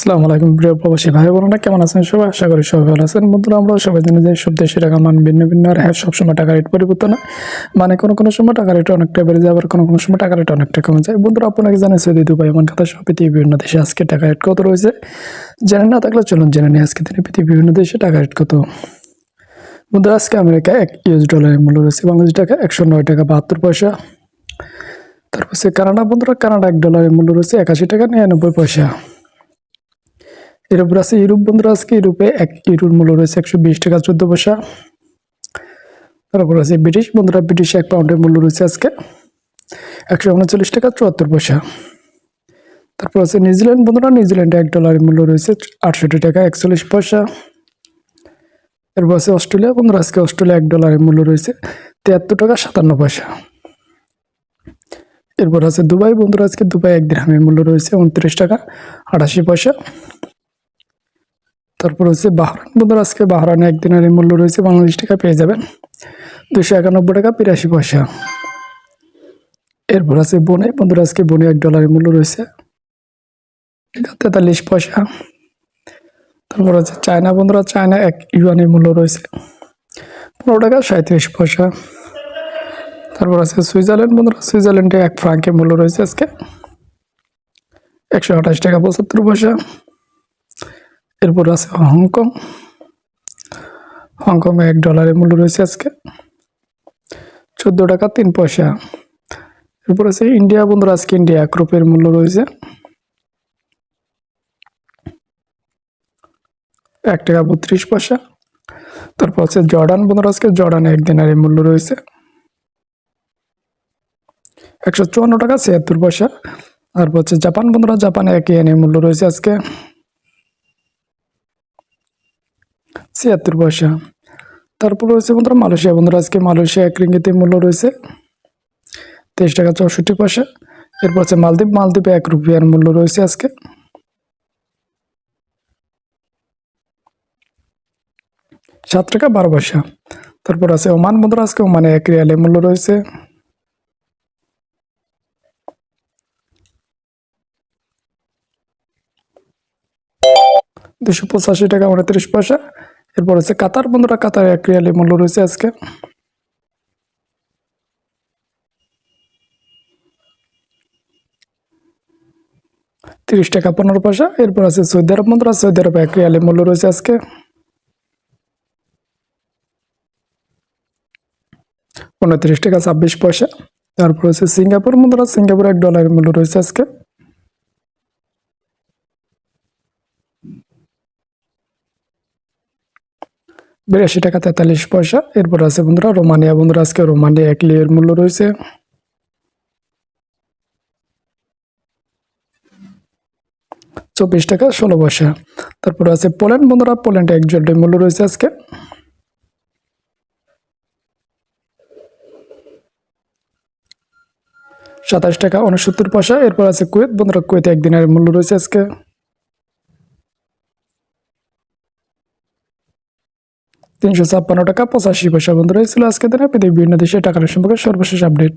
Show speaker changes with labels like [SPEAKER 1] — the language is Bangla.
[SPEAKER 1] আসসালামু আলাইকুম প্রিয় প্রবাসী ভাই বোনেরা, কেমন আছেন সবাই? আশা করি সবাই ভালো আছেন। বন্ধুরা, আমরা সবাই জানি যে সব দেশের টাকা মান ভিন্ন ভিন্ন, আর হ্যাঁ, সবসময় টাকা রেট পরিবর্তন হয়। মানে কোনো সময় টাকা রেট অনেকটা বেড়ে যায়, আবার কোনো সময় টাকা রেট অনেকটা কমে যায়। বন্ধুরা, আপনাকে জানেন সৌদি, দুবাই, ওমান, কাতার সহ পৃথিবীর বিভিন্ন দেশে আজকে টাকা রেট কত রয়েছে? জেনে না থাকলে চলুন জেনে নিই আজকে দিনে পৃথিবীর বিভিন্ন দেশে টাকা রেট কত। বন্ধুরা, আজকে আমেরিকা $1 মূল্য রয়েছে বাংলাদেশ টাকা 109 টাকা 72 পয়সা। তারপর সে কানাডা, বন্ধুরা কানাডা $1 মূল্য রয়েছে 81 টাকা 99 পয়সা। এরপর আছে ইউরোপ, বন্ধুরা আজকে ইউরোপে 1 ইউরোর মূল্য রয়েছে 120 টাকা 14 পয়সা। তারপর আছে ব্রিটিশ, বন্ধুরা ব্রিটিশে 1 পাউন্ডের মূল্য রয়েছে আজকে 139 টাকা 74 পয়সা। তারপর আছে নিউজিল্যান্ড, বন্ধুরা নিউজিল্যান্ডে $1 মূল্য রয়েছে 68 টাকা 41 পয়সা। এরপর আছে অস্ট্রেলিয়া, বন্ধুরা আজকে অস্ট্রেলিয়া $1 মূল্য রয়েছে 73 টাকা 57 পয়সা। এরপর আছে দুবাই, বন্ধুরা আজকে দুবাই 1 দিরহামের মূল্য রয়েছে 29 টাকা 88 পয়সা। তারপর হচ্ছে বাহরাইন, বন্ধুরা আজকে বাহরাইনে 1 দিনের মূল্য রয়েছে বাংলাদেশ টাকা পেয়ে যাবেন 291 টাকা 82 পয়সা। এরপর আছে বনে, বন্ধুরা আজকে বনে $1 মূল্য রয়েছে 43 পয়সা। তারপর আছে চায়না, বন্ধুরা চায়না 1 ইউয়ানের মূল্য রয়েছে 15 টাকা 37 পয়সা। তারপর আছে সুইজারল্যান্ড, বন্ধুরা সুইজারল্যান্ডে 1 ফ্রাঙ্কের মূল্য রয়েছে আজকে 128 টাকা 75 পয়সা। এরপর আছে হংকং, হংকংয়ে $1 মূল্য রয়েছে আজকে 14 টাকা 3 পয়সা। এরপর আছে ইন্ডিয়া, বন্ধুরা আজকে ইন্ডিয়া 1 রুপির মূল্য রয়েছে 1 টাকা 32 পয়সা। তারপর আছে জর্ডান, বন্ধুরা আজকে জর্ডানে 1 দিনারের মূল্য রয়েছে 154 টাকা 76 পয়সা। তারপর হচ্ছে জাপান, বন্ধুরা জাপানে 1 ইয়েনের মূল্য রয়েছে আজকে 76 পয়সা। তারপর রয়েছে বন্ধুরা মালয়েশিয়া, বন্ধুরা আজকে মালয়েশিয়া 1 রিঙ্গিতের মূল্য রয়েছে 23 টাকা 64 পয়সা। এরপর আছে মালদ্বীপ, মালদ্বীপে 1 রুপিয়ার মূল্য রয়েছে আজকে 7 টাকা 12 পয়সা। তারপর আছে ওমান, বন্ধুরা আজকে ওমানে 1 রিয়ালের মূল্য রয়েছে 285 টাকা 29 পয়সা। এরপর আছে কাতার, বন্ধুরা কাতারে 1 রিয়ালের মূল্য রয়েছে আজকে 30 টাকা 15 পয়সা। এরপর আছে সৌদি আরব, বন্ধুরা সৌদি আরবে 1 রিয়ালের মূল্য রয়েছে আজকে 29 টাকা 26 পয়সা। তারপর আছে সিঙ্গাপুর, বন্ধুরা সিঙ্গাপুর $1 মূল্য রয়েছে আজকে 82 টাকা 43 পয়সা। এরপর আছে বন্ধুরা রোমানিয়া, বন্ধুরা আজকে রোমানিয়া 1 লিয়ের মূল্য রয়েছে 24 টাকা 16 পয়সা। তারপর আছে পোল্যান্ড, বন্ধুরা পোল্যান্ডে 1 জোল্ডের মূল্য রয়েছে আজকে 27 টাকা 69 পয়সা। এরপর আছে কুয়েত, বন্ধুরা কুয়েতে 1 দিনের মূল্য রয়েছে আজকে 356 টাকা 85 পয়সা। বন্ধুরা এই ছিল আজকে দিনে পৃথিবীর বিভিন্ন দেশে টাকার সম্পর্কে সর্বশেষ আপডেট।